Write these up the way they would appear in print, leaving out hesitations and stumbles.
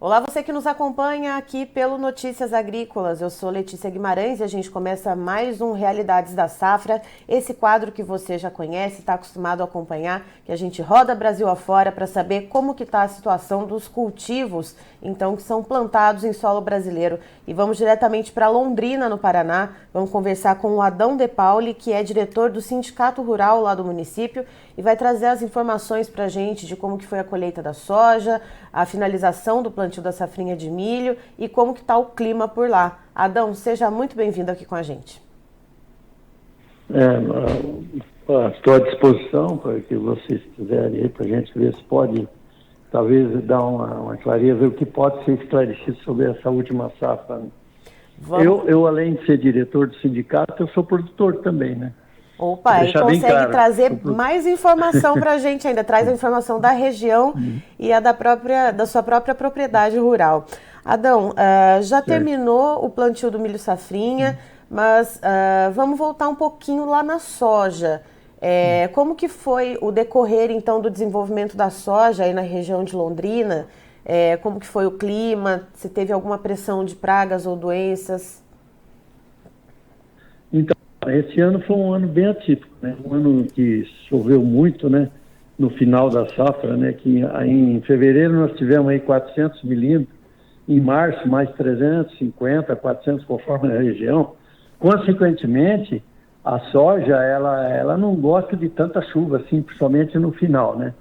Olá, você que nos acompanha aqui pelo Notícias Agrícolas. Eu sou Letícia Guimarães e a gente começa mais um Realidades da Safra. Esse quadro que você já conhece, está acostumado a acompanhar, que a gente roda Brasil afora para saber como que está a situação dos cultivos, então, que são plantados em solo brasileiro. E vamos diretamente para Londrina, no Paraná. Vamos conversar com o Adão De Pauli, que é diretor do Sindicato Rural lá do município, e vai trazer as informações para a gente de como que foi a colheita da soja, a finalização do plantio da safrinha de milho e como que está o clima por lá. Adão, seja muito bem-vindo aqui com a gente. Estou à disposição para que vocês quiserem aí, para a gente ver se pode, talvez, dar uma clareza, o que pode ser esclarecido sobre essa última safra. Eu, além de ser diretor do sindicato, eu sou produtor também, né? Opa, e consegue trazer mais informação para a gente ainda, traz a informação da região e a da sua própria propriedade rural. Adão, já terminou o plantio do milho safrinha, mas vamos voltar um pouquinho lá na soja. Como que foi o decorrer, então, do desenvolvimento da soja aí na região de Londrina? Como que foi o clima? Se teve alguma pressão de pragas ou doenças? Então, esse ano foi um ano bem atípico, né? Um ano que choveu muito, né? No final da safra, né? Que em fevereiro nós tivemos aí 400 milímetros, em março mais 350, 400 conforme a região. Consequentemente, a soja, ela não gosta de tanta chuva, assim, principalmente no final, né?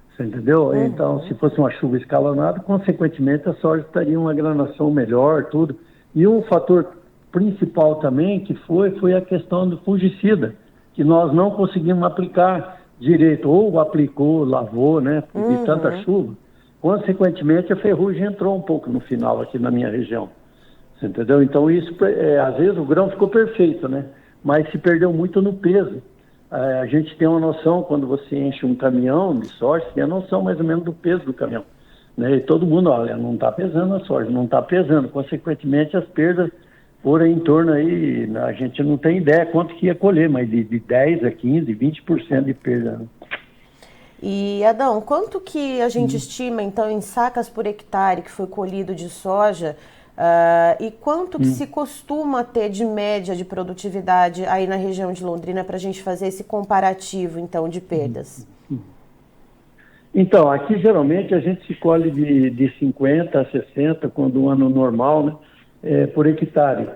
Você entendeu? Então, se fosse uma chuva escalonada, consequentemente a soja estaria uma granação melhor, tudo. E um fator principal também que foi a questão do fungicida, que nós não conseguimos aplicar direito, ou aplicou, lavou, né, de tanta chuva. Consequentemente, a ferrugem entrou um pouco no final aqui na minha região, você entendeu? Então, isso, às vezes o grão ficou perfeito, né, mas se perdeu muito no peso. A gente tem uma noção, quando você enche um caminhão de soja, você tem a noção mais ou menos do peso do caminhão, né, e todo mundo, olha, não está pesando a soja, não está pesando, consequentemente as perdas foram em torno aí, a gente não tem ideia quanto que ia colher, mas de 10 a 15, 20% de perda. Né? E, Adão, quanto que a gente estima, então, em sacas por hectare que foi colhido de soja e quanto que se costuma ter de média de produtividade aí na região de Londrina para a gente fazer esse comparativo, então, de perdas? Então, aqui geralmente a gente se colhe de 50 a 60, quando o ano normal, né? Por hectare.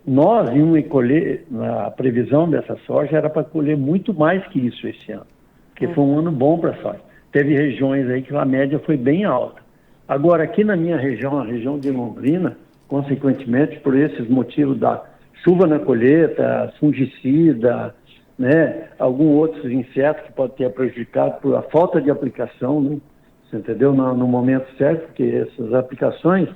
Nós íamos colher, a previsão dessa soja era para colher muito mais que isso esse ano, porque foi um ano bom para a soja. Teve regiões aí que a média foi bem alta. Agora, aqui na minha região, a região de Londrina, consequentemente, por esses motivos da chuva na colheita, fungicida, né, alguns outros insetos que podem ter prejudicado por a falta de aplicação, né, você entendeu? No momento certo, porque essas aplicações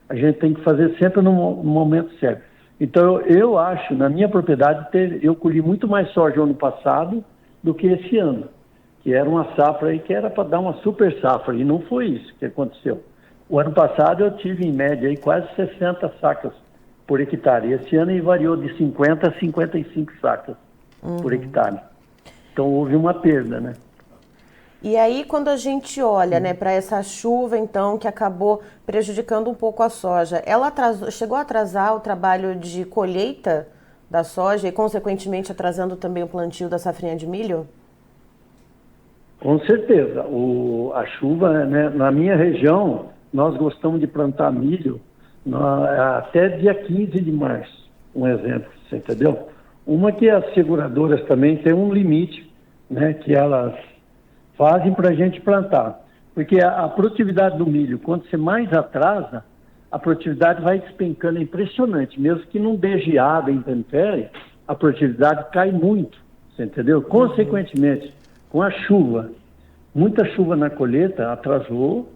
a gente tem que fazer sempre no momento certo. Então, eu acho, na minha propriedade, eu colhi muito mais soja ano passado do que esse ano, que era uma safra aí que era para dar uma super safra, e não foi isso que aconteceu. O ano passado eu tive, em média, aí, quase 60 sacas por hectare. Esse ano variou de 50 a 55 sacas por hectare. Então, houve uma perda, né? E aí, quando a gente olha, né, para essa chuva, então, que acabou prejudicando um pouco a soja, ela chegou a atrasar o trabalho de colheita da soja e, consequentemente, atrasando também o plantio da safrinha de milho? Com certeza. A chuva, né, na minha região, nós gostamos de plantar milho até dia 15 de março, um exemplo, você entendeu? Uma que as seguradoras também têm um limite, né, que elas fazem para a gente plantar. Porque a produtividade do milho, quando você mais atrasa, a produtividade vai despencando, é impressionante. Mesmo que não dê geada, intempérie, a produtividade cai muito, você entendeu? Consequentemente, com a chuva, muita chuva na colheita, atrasou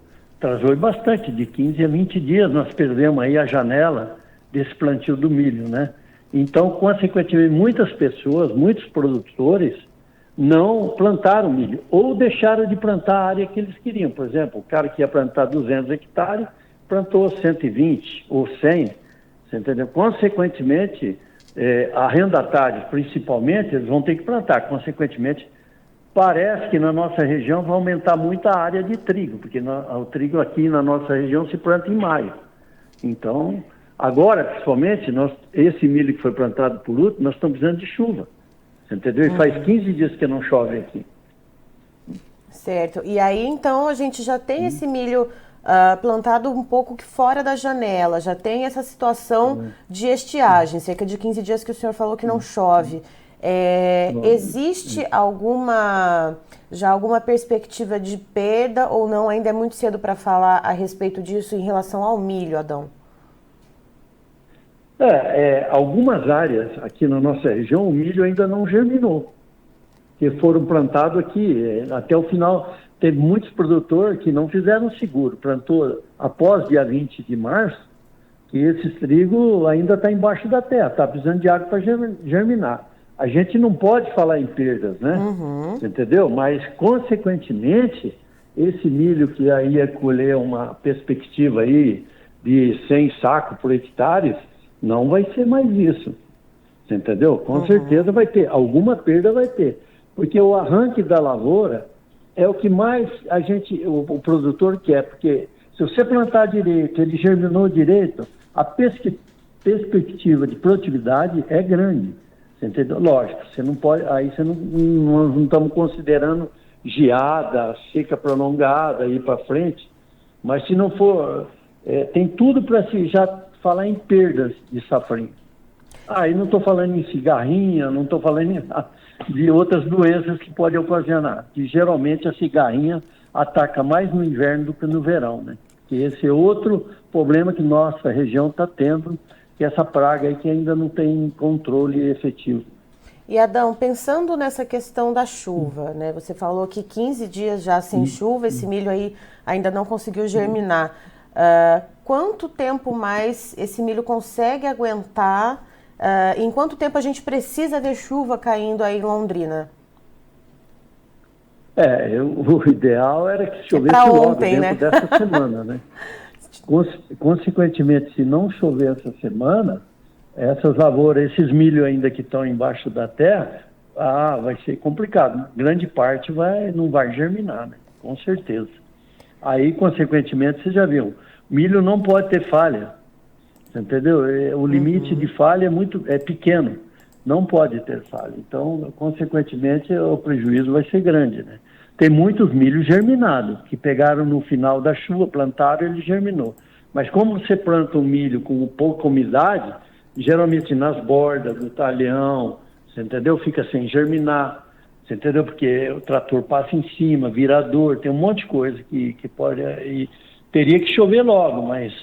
e bastante, de 15 a 20 dias nós perdemos aí a janela desse plantio do milho, né? Então, consequentemente, muitas pessoas, muitos produtores, não plantaram milho, ou deixaram de plantar a área que eles queriam. Por exemplo, o cara que ia plantar 200 hectares, plantou 120 ou 100, você entendeu? Consequentemente, arrendatários, principalmente, eles vão ter que plantar. Consequentemente, Parece que na nossa região vai aumentar muito a área de trigo, porque o trigo aqui na nossa região se planta em maio. Então, agora, principalmente, esse milho que foi plantado por último, nós estamos precisando de chuva. Você entendeu? E faz 15 dias que não chove aqui. Certo. E aí, então, a gente já tem esse milho plantado um pouco fora da janela, já tem essa situação de estiagem, cerca de 15 dias que o senhor falou que não chove. Existe alguma perspectiva de perda ou não? Ainda é muito cedo para falar a respeito disso em relação ao milho, Adão? Algumas áreas aqui na nossa região, o milho ainda não germinou, que foram plantados aqui até o final. Teve muitos produtores que não fizeram seguro, plantou após dia 20 de março, que esse trigo ainda está embaixo da terra, está precisando de água para germinar. A gente não pode falar em perdas, né? Entendeu? Mas, consequentemente, esse milho que aí ia colher uma perspectiva aí de 100 sacos por hectare, não vai ser mais isso. Você entendeu? Com certeza vai ter. Alguma perda vai ter. Porque o arranque da lavoura é o que mais o produtor quer. Porque se você plantar direito, ele germinou direito, a perspectiva de produtividade é grande. Você entendeu? Lógico, você não pode. Aí nós não estamos considerando geada, seca prolongada, ir para frente. Mas se não for. Tem tudo para se já falar em perdas de safrinha. Aí não estou falando em cigarrinha, não estou falando de outras doenças que podem ocasionar. Que geralmente a cigarrinha ataca mais no inverno do que no verão, né? Que esse é outro problema que nossa região está tendo, que é essa praga aí que ainda não tem controle efetivo. E Adão, pensando nessa questão da chuva, né? Você falou que 15 dias já sem chuva, esse milho aí ainda não conseguiu germinar. Quanto tempo mais esse milho consegue aguentar? Em quanto tempo a gente precisa ver chuva caindo aí em Londrina? O ideal era que chovesse logo dentro dessa semana, né? Consequentemente, se não chover essa semana, essas lavouras, esses milho ainda que estão embaixo da terra, vai ser complicado. Grande parte não vai germinar, né? Com certeza. Aí, consequentemente, você já viu, milho não pode ter falha, entendeu? O limite de falha é pequeno, não pode ter falha. Então, consequentemente, o prejuízo vai ser grande, né? Tem muitos milhos germinados, que pegaram no final da chuva, plantaram e ele germinou. Mas como você planta um milho com pouca umidade, geralmente nas bordas do talhão, você entendeu? Fica sem germinar. Você entendeu? Porque o trator passa em cima, virador, tem um monte de coisa que pode. E teria que chover logo, mas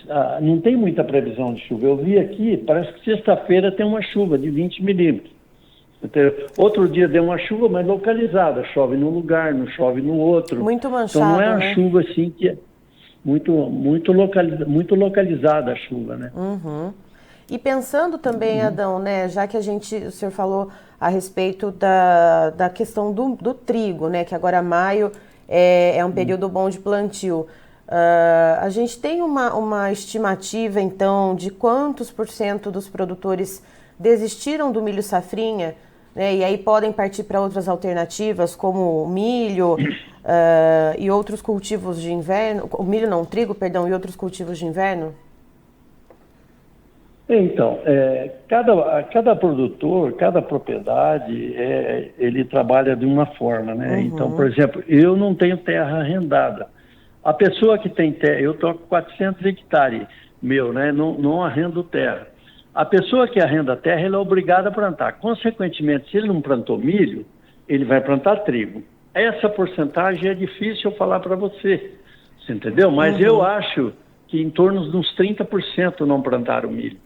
não tem muita previsão de chuva. Eu vi aqui, parece que sexta-feira tem uma chuva de 20 milímetros. Entendeu? Outro dia deu uma chuva, mas localizada. Chove num lugar, não chove no outro. Muito manchado, então não é uma né? chuva assim que é muito localizada a chuva, né? E pensando também, Adão, né, já que o senhor falou a respeito da questão do trigo, né, que agora maio é um período bom de plantio. A gente tem uma estimativa, então, de quantos % dos produtores desistiram do milho safrinha, né, e aí podem partir para outras alternativas, como o milho e outros cultivos de inverno, o milho não, o trigo, perdão, e outros cultivos de inverno? Então, cada produtor, cada propriedade, ele trabalha de uma forma, né? Então, por exemplo, eu não tenho terra arrendada. A pessoa que tem terra, eu estou com 400 hectares meu, né? Não arrendo terra. A pessoa que arrenda terra, ele é obrigado a plantar. Consequentemente, se ele não plantou milho, ele vai plantar trigo. Essa porcentagem é difícil eu falar para você entendeu? Mas eu acho que em torno de uns 30% não plantaram milho.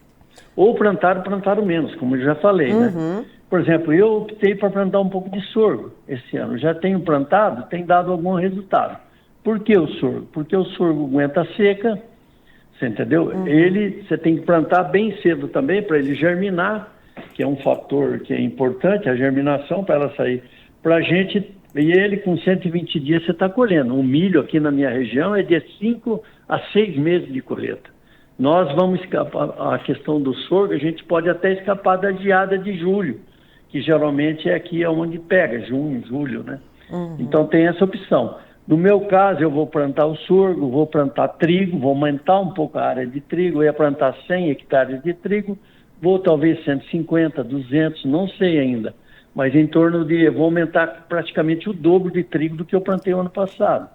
Ou plantaram menos, como eu já falei, né? Por exemplo, eu optei para plantar um pouco de sorgo esse ano. Já tenho plantado, tem dado algum resultado. Por que o sorgo? Porque o sorgo aguenta a seca, você entendeu? Você tem que plantar bem cedo também para ele germinar, que é um fator que é importante, a germinação para ela sair. Para a gente, e ele com 120 dias você está colhendo. O milho aqui na minha região é de 5 a 6 meses de colheita. Nós vamos escapar, a questão do sorgo, a gente pode até escapar da geada de julho, que geralmente é aqui onde pega, junho, julho, né? Então tem essa opção. No meu caso, eu vou plantar o sorgo, vou plantar trigo, vou aumentar um pouco a área de trigo, eu ia plantar 100 hectares de trigo, vou talvez 150, 200, não sei ainda, mas em torno de, vou aumentar praticamente o dobro de trigo do que eu plantei o ano passado,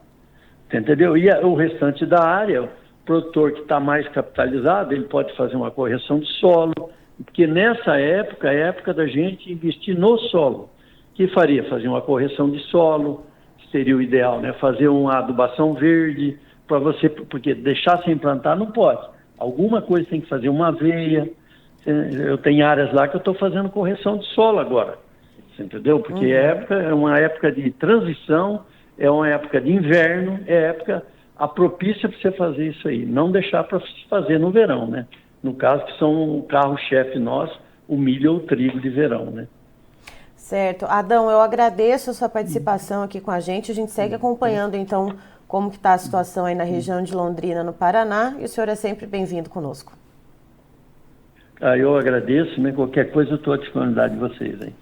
entendeu? E o restante da área, o produtor que está mais capitalizado, ele pode fazer uma correção de solo, porque nessa época, é a época da gente investir no solo, que faria? Fazer uma correção de solo, seria o ideal, né? Fazer uma adubação verde, para você, porque deixar sem plantar não pode. Alguma coisa tem que fazer, uma aveia. Eu tenho áreas lá que eu estou fazendo correção de solo agora, você entendeu? Porque é uma época de transição, é uma época de inverno, é época a propícia para você fazer isso aí. Não deixar para fazer no verão, né? No caso que são o carro-chefe nosso, o milho ou o trigo de verão, né? Certo. Adão, eu agradeço a sua participação aqui com a gente segue acompanhando, então, como que está a situação aí na região de Londrina, no Paraná, e o senhor é sempre bem-vindo conosco. Eu agradeço, né? Qualquer coisa eu estou à disponibilidade de vocês aí.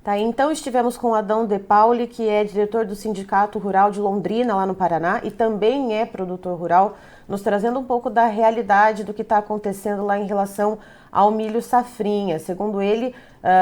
Tá, então estivemos com o Adão De Pauli, que é diretor do Sindicato Rural de Londrina, lá no Paraná, e também é produtor rural, nos trazendo um pouco da realidade do que está acontecendo lá em relação ao milho safrinha. Segundo ele,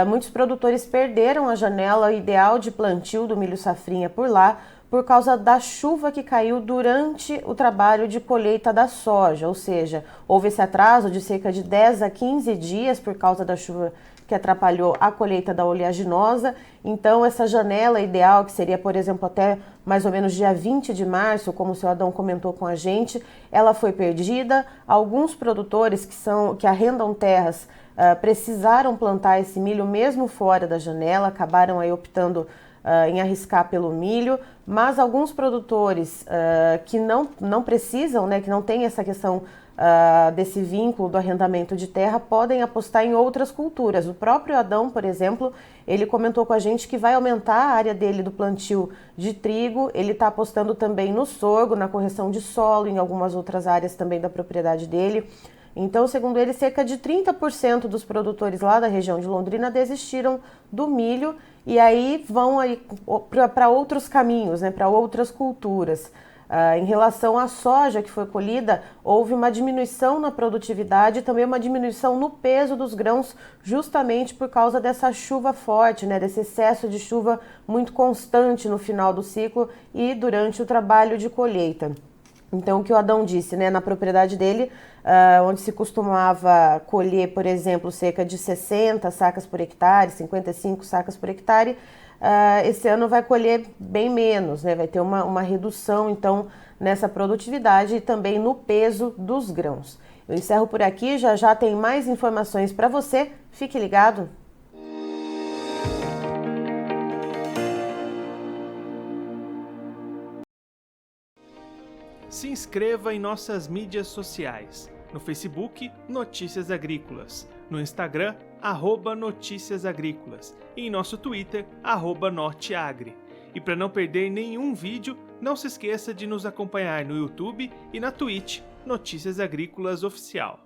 muitos produtores perderam a janela ideal de plantio do milho safrinha por lá, por causa da chuva que caiu durante o trabalho de colheita da soja, ou seja, houve esse atraso de cerca de 10 a 15 dias por causa da chuva que atrapalhou a colheita da oleaginosa. Então, essa janela ideal, que seria, por exemplo, até mais ou menos dia 20 de março, como o seu Adão comentou com a gente, ela foi perdida. Alguns produtores que arrendam terras precisaram plantar esse milho mesmo fora da janela, acabaram aí optando em arriscar pelo milho, mas alguns produtores que não precisam, né, que não tem essa questão desse vínculo do arrendamento de terra, podem apostar em outras culturas. O próprio Adão, por exemplo, ele comentou com a gente que vai aumentar a área dele do plantio de trigo, ele está apostando também no sorgo, na correção de solo, em algumas outras áreas também da propriedade dele. Então, segundo ele, cerca de 30% dos produtores lá da região de Londrina desistiram do milho e aí vão para outros caminhos, né, para outras culturas. Em relação à soja que foi colhida, houve uma diminuição na produtividade e também uma diminuição no peso dos grãos, justamente por causa dessa chuva forte, né, desse excesso de chuva muito constante no final do ciclo e durante o trabalho de colheita. Então, o que o Adão disse, né, na propriedade dele, onde se costumava colher, por exemplo, cerca de 60 sacas por hectare, 55 sacas por hectare, esse ano vai colher bem menos, né? Vai ter uma redução, então, nessa produtividade e também no peso dos grãos. Eu encerro por aqui, já tem mais informações para você. Fique ligado. Se inscreva em nossas mídias sociais. No Facebook, Notícias Agrícolas. No Instagram, @Notícias Agrícolas. E em nosso Twitter, @Norteagri. E para não perder nenhum vídeo, não se esqueça de nos acompanhar no YouTube e na Twitch, Notícias Agrícolas Oficial.